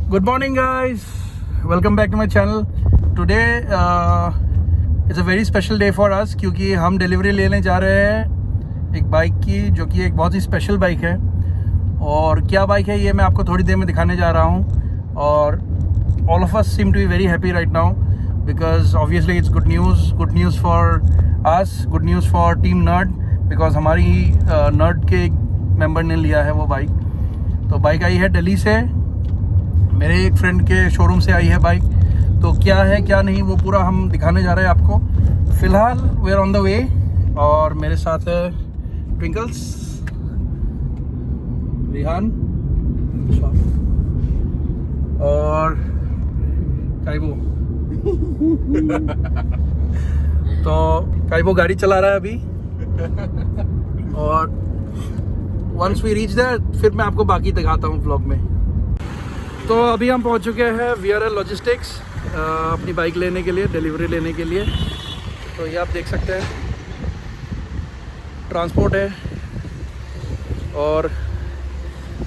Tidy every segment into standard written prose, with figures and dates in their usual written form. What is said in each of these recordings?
Good morning guys, welcome back to my channel. Today it's a very special day for us क्योंकि हम delivery लेने जा रहे हैं एक बाइक की, जो कि एक बहुत ही स्पेशल बाइक है। और क्या बाइक है ये मैं आपको थोड़ी देर में दिखाने जा रहा हूँ। और all of us seem to be very happy right now because obviously it's good news for us, good news for Team Nerd because हमारी नर्ड के एक मेंबर ने लिया है वो बाइक। तो बाइक आई है दिल्ली से, मेरे एक फ्रेंड के शोरूम से आई है बाइक। तो क्या है क्या नहीं वो पूरा हम दिखाने जा रहे हैं आपको। फ़िलहाल we are on the way और मेरे साथ है ट्विंकल्स, रिहान और काइबो। तो काइबो गाड़ी चला रहा है अभी और वंस वी रीच देयर फिर मैं आपको बाकी दिखाता हूँ व्लॉग में। तो अभी हम पहुंच चुके हैं VRL लॉजिस्टिक्स अपनी बाइक लेने के लिए, डिलीवरी लेने के लिए। तो ये आप देख सकते हैं ट्रांसपोर्ट है और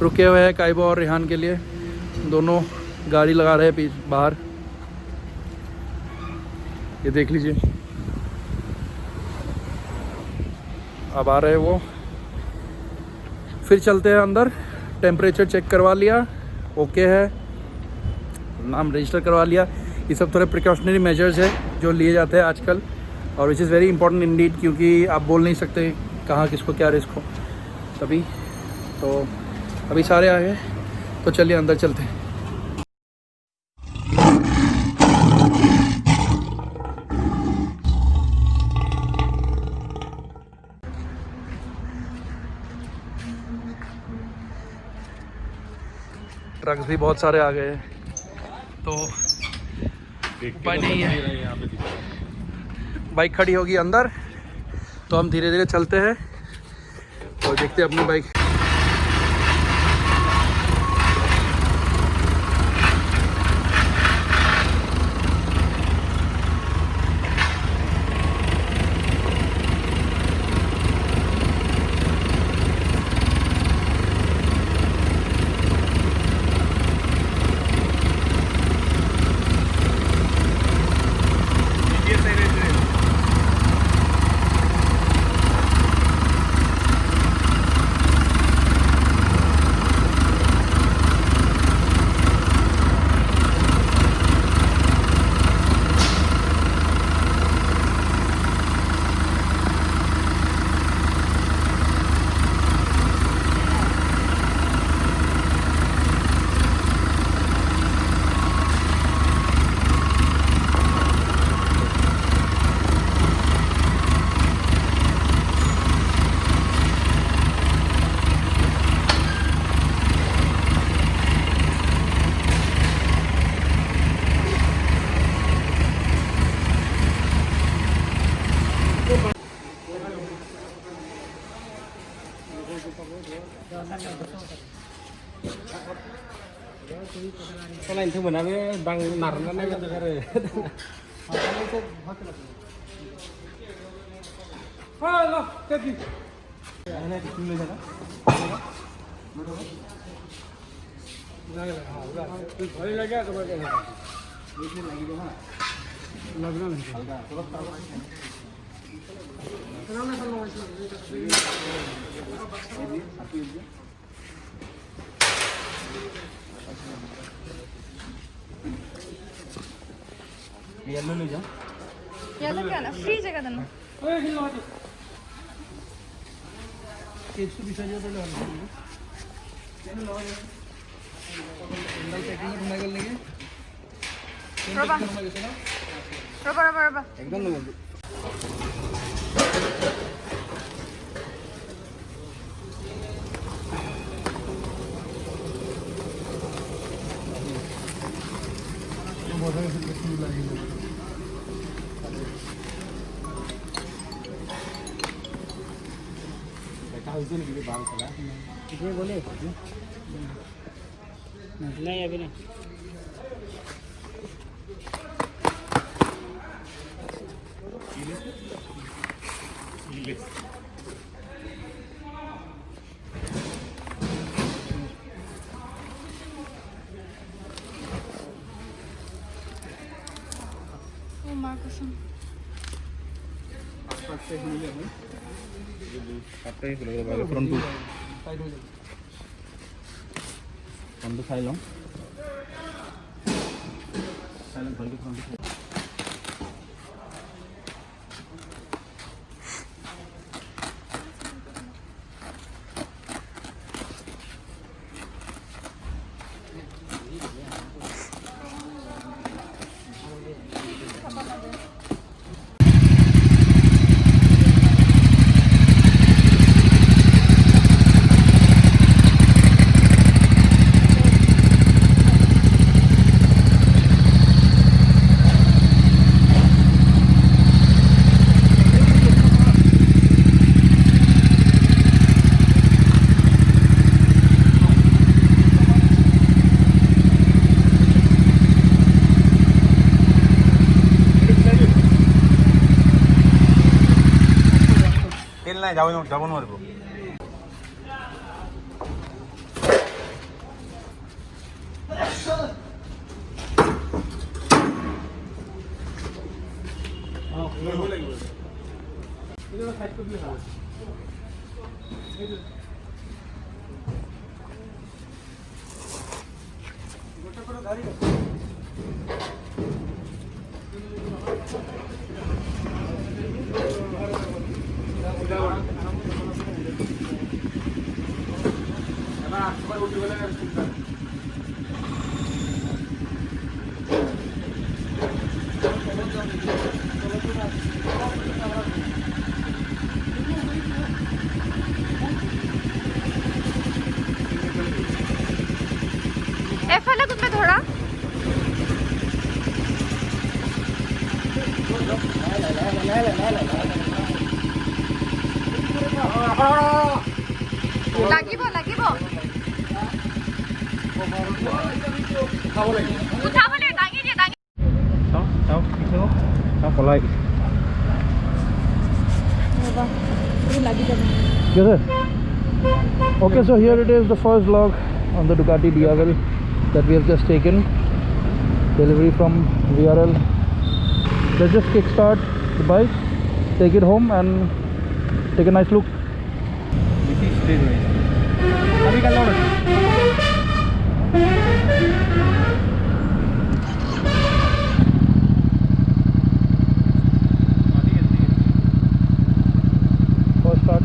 रुके हुए हैं काइबो और रिहान के लिए। दोनों गाड़ी लगा रहे हैं बाहर, ये देख लीजिए। अब आ रहे हैं वो, फिर चलते हैं अंदर। टेम्परेचर चेक करवा लिया, ओके है, नाम रजिस्टर करवा लिया। ये सब थोड़े प्रिकॉशनरी मेजर्स है जो लिए जाते हैं आजकल, और which is very important Indeed क्योंकि आप बोल नहीं सकते कहाँ किसको क्या रिस्क हो तभी। तो अभी सारे आ गए, तो चलिए अंदर चलते हैं। ट्रक्स भी बहुत सारे आ गए हैं, तो उपाय नहीं है। बाइक खड़ी होगी अंदर, तो हम धीरे धीरे चलते हैं और देखते हैं अपनी bike. Selain itu benar bang narna nih gitu kan. Halo, jadi. Ini di sini aja kan? Boleh lagi atau bagaimana? Ini lagi dong. Lagi dong. Kenapa kalau itu? Yellow ले जा, येलो क्या ना फ्री जगह देना। ओए kilo आते cake तो बिछा दिया तो ले आना चलो लो अंदर पैकिंग में निकाल लेंगे। रोबा एकदम नंबर बहुत सारे सिलेक्शन लगेंगे। कितने बोले नहीं अभी नहीं। তোমার কসম আস্তে খুলে হবে কাটটাই খুলে গেল ফ্রন্ট সাইড হয়ে যাবে ফ্রন্ট খাইলাম সাইলেন্ট হয়ে গেল ফ্রন্ট তেল নাই যাবো মারবো एफएल कुछ थोड़ा লাগিব লাগিব উঠাবলে দাঙি দিয়ে দাঙি চাও পলাই कैसे okay so here it is the first vlog on the Ducati Diavel that we have just taken delivery from VRL. Let's just kickstart the bike, take it home and take a nice look. अभी कर लो First start.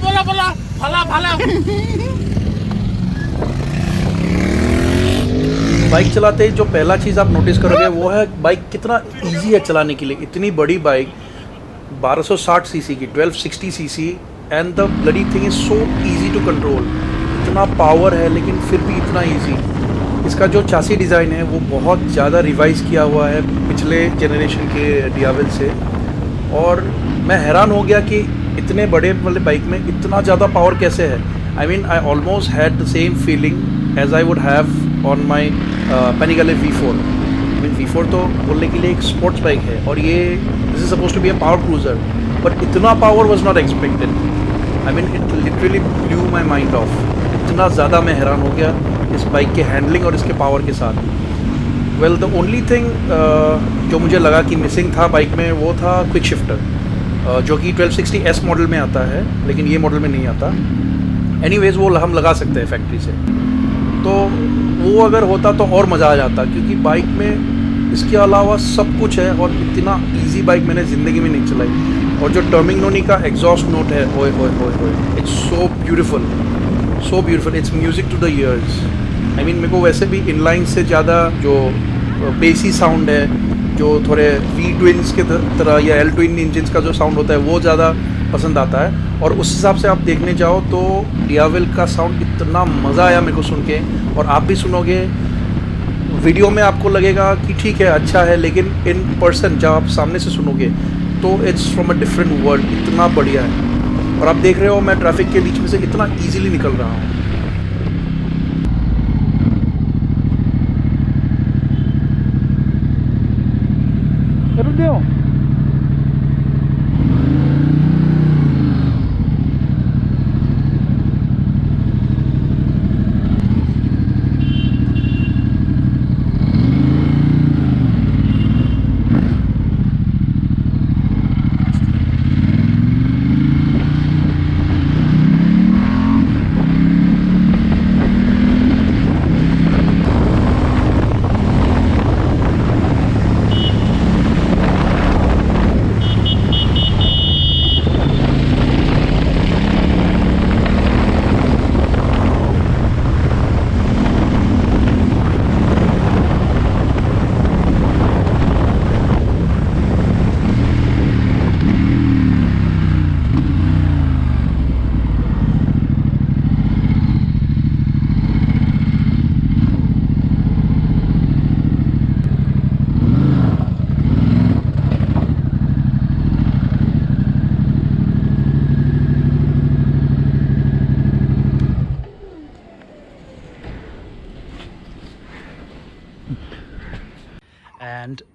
बोला बोला भला भला bike चलाते ही जो पहला चीज़ आप नोटिस करोगे वो है बाइक कितना इजी है चलाने के लिए. इतनी बड़ी बाइक 1260 सीसी की 1260 CC and the bloody thing is so easy to control. इतना पावर है लेकिन फिर भी इतना इजी. इसका जो चासी डिज़ाइन है वो बहुत ज़्यादा रिवाइज किया हुआ है पिछले जनरेशन के डियावेल से. और मैं हैरान हो गया कि इतने बड़े वाले बाइक में इतना ज़्यादा पावर कैसे है. I mean I almost had the same feeling as I would have on my Panigale V4. I mean V4 तो बोलने के लिए एक स्पोर्ट्स बाइक है और ये this is suppose to be a power cruiser but इतना power was not expected. I mean it literally blew my mind off. इतना ज़्यादा मैं हैरान हो गया इस बाइक के हैंडलिंग और इसके पावर के साथ. वेल द ओनली थिंग जो मुझे लगा कि मिसिंग था बाइक में वो था क्विक शिफ्टर, जो कि 1260S मॉडल में आता है लेकिन ये मॉडल में नहीं आता. एनीवेज वो हम लगा सकते हैं फैक्ट्री से. तो वो अगर होता तो और मज़ा आ जाता क्योंकि बाइक में इसके अलावा सब कुछ है और इतना इजी बाइक मैंने ज़िंदगी में नहीं चलाई. और जो टर्मिंगनोनी का एग्जॉस्ट नोट है ओए ओए ओए ओए it's so beautiful. It's music to the ears. I mean मेरे को वैसे भी इनलाइन से ज़्यादा जो बेसी साउंड है जो थोड़े वी ट्विन्स के तरह या एल ट्विन इंजन्स का जो साउंड होता है वो ज़्यादा पसंद आता है. और उस हिसाब से आप देखने जाओ तो डियावेल का साउंड इतना मज़ा आया मेरे को सुन के. और आप भी सुनोगे वीडियो में आपको लगेगा कि ठीक है अच्छा है लेकिन इन पर्सन जब आप सामने से सुनोगे तो it's from a different world. इतना बढ़िया है. और आप देख रहे हो मैं ट्रैफिक के बीच में से इतना ईजिली निकल रहा हूँ.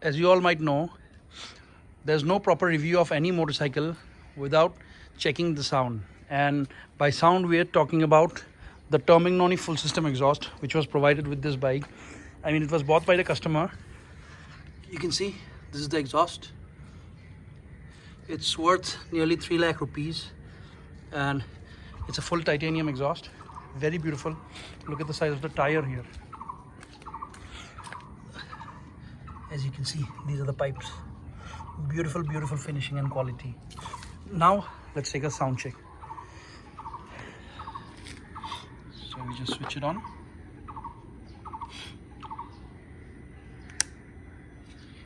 as you all might know, there's no proper review of any motorcycle without checking the sound. And by sound, we are talking about the Termignoni full system exhaust, which was provided with this bike. I mean, it was bought by the customer. You can see this is the exhaust. It's worth nearly 3 lakh rupees, and it's a full titanium exhaust. Very beautiful. Look at the size of the tire here. As you can see, these are the pipes. Beautiful, beautiful finishing and quality. Now let's take a sound check. So we just switch it on.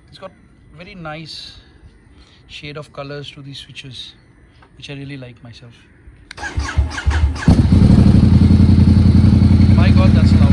It's got very nice shade of colors to these switches, which I really like myself. My God, that's loud.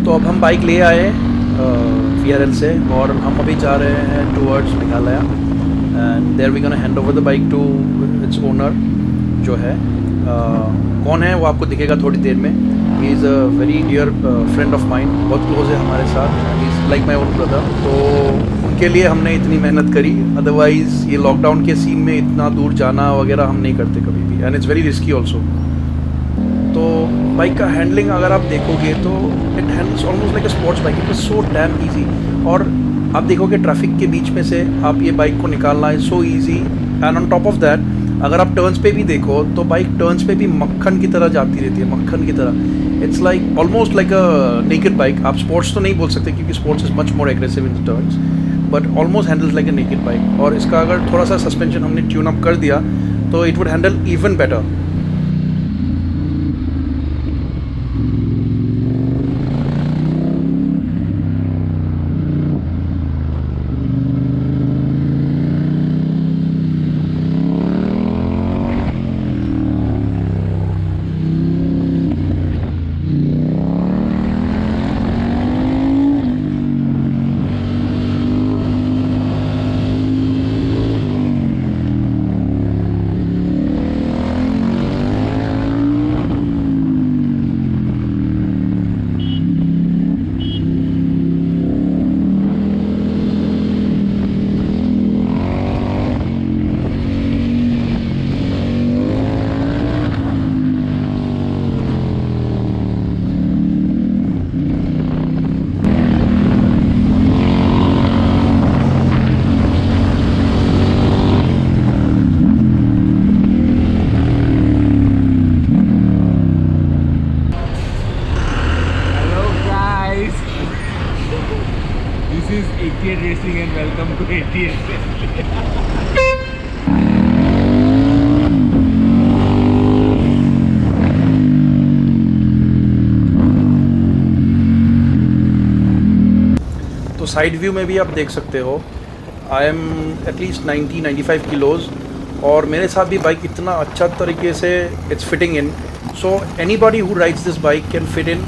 तो अब हम bike ले आए VRL से, और हम अभी जा रहे हैं towards Meghalaya, and there we gonna hand over the bike to its owner, जो है कौन है वो आपको दिखेगा थोड़ी देर में. He is a very dear friend of mind, बहुत क्लोज है हमारे साथ. He is like my own brother. तो उनके लिए हमने इतनी मेहनत करी, अदरवाइज़ ये लॉकडाउन के सीन में इतना दूर जाना वगैरह हम नहीं करते कभी भी, and it's very risky also. तो बाइक का हैंडलिंग अगर आप देखोगे तो it handles almost like a sports bike. It is so damn easy. और आप देखोगे ट्रैफिक के बीच में से आप ये बाइक को निकालना है so easy. And on top of that, अगर आप टर्न्स पे भी देखो तो बाइक टर्न्स पे भी मक्खन की तरह जाती रहती है, मक्खन की तरह. It's like almost like a naked bike. आप स्पोर्ट्स तो नहीं बोल सकते क्योंकि sports is much more aggressive in the turns, but almost handles like a naked bike. और इसका अगर थोड़ा सा सस्पेंशन हमने ट्यून अप कर दिया तो it would handle even better. This is 88 Racing and welcome to 88 Racing. तो साइड व्यू में भी आप देख सकते हो आई एम एटलीस्ट 90-95 किलोज़, और मेरे साथ भी बाइक इतना अच्छा तरीके से it's fitting in. So anybody who rides this bike can fit in.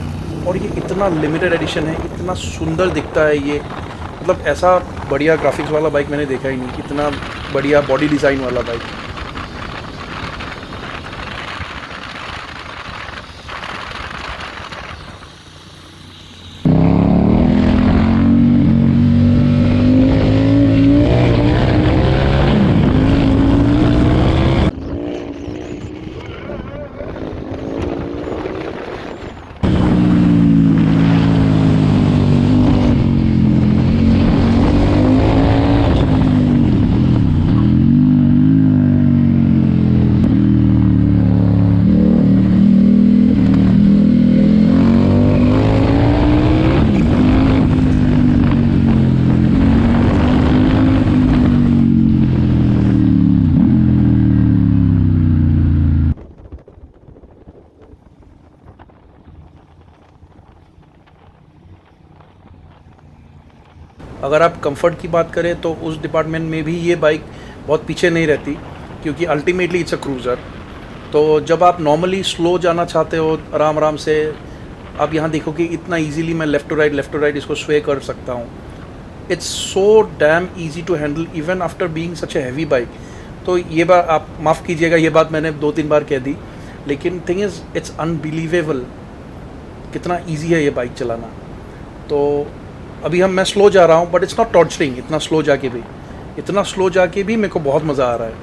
और ये इतना लिमिटेड एडिशन है, इतना सुंदर दिखता है ये. मतलब ऐसा बढ़िया ग्राफिक्स वाला बाइक मैंने देखा ही नहीं, इतना बढ़िया बॉडी डिज़ाइन वाला बाइक. अगर आप कंफर्ट की बात करें तो उस डिपार्टमेंट में भी ये बाइक बहुत पीछे नहीं रहती, क्योंकि अल्टीमेटली इट्स अ क्रूज़र। तो जब आप नॉर्मली स्लो जाना चाहते हो आराम आराम से, आप यहाँ देखो कि इतना इजीली मैं लेफ़्ट टू राइट इसको स्वे कर सकता हूँ। It's so damn easy to handle even after being such a heavy bike. तो ये बात आप माफ़ कीजिएगा, ये बात मैंने 2-3 बार कह दी, लेकिन थिंग इज़ इट्स अनबिलीवेबल कितना ईजी है ये बाइक चलाना। तो अभी मैं स्लो जा रहा हूँ, बट इट्स नॉट टॉर्चरिंग। इतना स्लो जाके भी मेरे को बहुत मज़ा आ रहा है,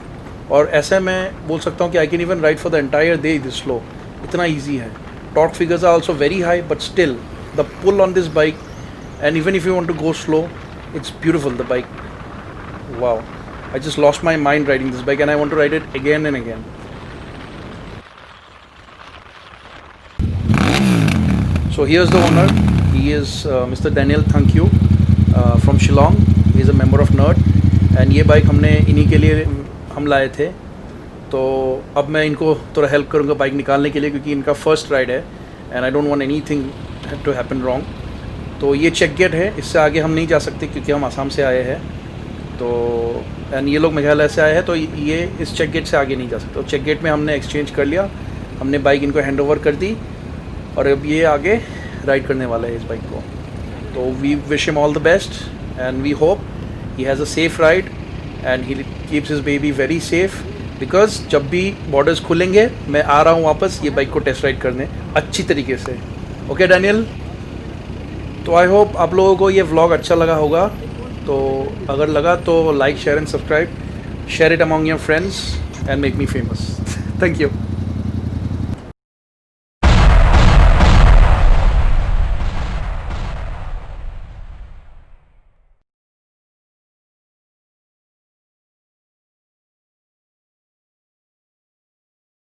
और ऐसे मैं बोल सकता हूँ कि I can even ride for the entire day this slow. इतना ईजी है। Torque figures are also very high, but still the pull on this bike, and even if you want to go slow, it's beautiful, the bike. Wow, I just lost my mind riding this bike, and I want to ride it again and again. So here's the owner. He is Mr. Daniel Thankyu from Shillong. He is a member of NERD, and ये bike हमने इन्हीं के लिए हम लाए थे। तो अब मैं इनको थोड़ा हेल्प करूँगा बाइक निकालने के लिए, क्योंकि इनका फर्स्ट राइड है, and I don't want anything to happen wrong. तो ये चेक गेट है, इससे आगे हम नहीं जा सकते क्योंकि हम आसाम से आए हैं। तो एंड ये लोग मेघालय से आए हैं, तो ये इस चेक गेट से आगे नहीं जा सकते। तो चेक गेट में हमने एक्सचेंज कर लिया, हमने बाइक इनको हैंड ओवर कर दी, और अब ये आगे राइड करने वाला है इस बाइक को। तो we wish him all the best, and we hope he has a safe ride and he keeps his baby very safe, because जब भी बॉर्डर्स खुलेंगे मैं आ रहा हूँ वापस ये बाइक को टेस्ट राइड करने अच्छी तरीके से। ओके डैनियल, तो आई होप आप लोगों को ये व्लॉग अच्छा लगा होगा। तो अगर लगा तो like, share and subscribe, share it among your friends and make me famous. Thank you.